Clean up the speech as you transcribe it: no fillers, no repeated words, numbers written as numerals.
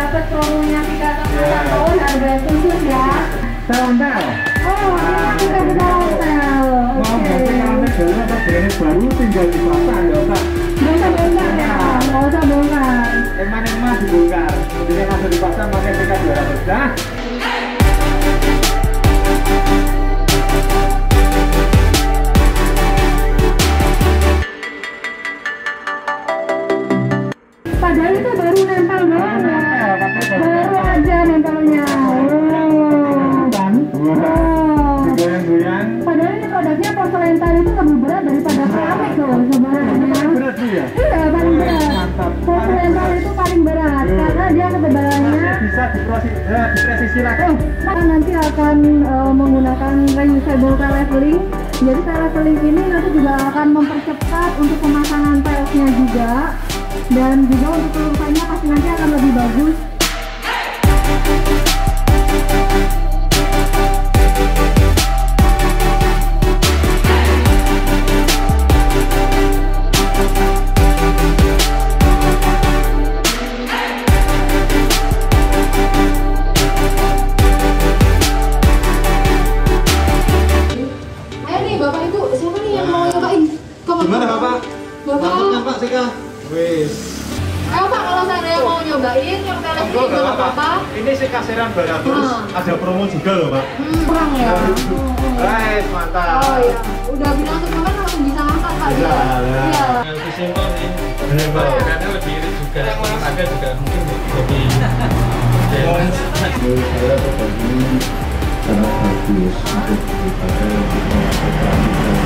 dapat promonya 3 tahun harga khusus ya. Telontel. Oh, ini kita bisa hotel. Mau ganti telontel dulu atau brand baru tinggal dipasang ya Pak. Nggak usah bongkar ya, nggak usah bongkar. Emang dibongkar. Jadi langsung dipasang pakai PK 200 dah. Padahal itu baru nempel doang ya. Baru aja nempelnya. Goyang-goyang. Padahal ini produknya porselen tile itu lebih berat daripada keramik loh sebenarnya. Berat tuh ya? Iya, paling berat. Porselen tile itu paling berat karena dia ketebalannya Bisa dipresisi lagi. nanti akan menggunakan reusable tile leveling. Jadi tile leveling ini nanti juga akan mempercepat untuk pemasangan tilesnya juga, dan juga untuk pelurusannya pasti nanti akan lebih bagus. Gimana Bapak? Maksudnya Pak Sika? Wis. Ayo Pak, kalau saya mau nyobain yang tile leveling nggak apa-apa. Ini sih kaseran 200, ada promo juga loh Pak. Kurang ya. Guys, mantap. Oh iya, udah bilang tuh kan langsung bisa angkat Pak. Iya. Lebih simpel sih. Simpel. Karena lebih irit juga. Ada juga mungkin lebih. Saya berbagi sangat bagus untuk dipakai untuk melakukan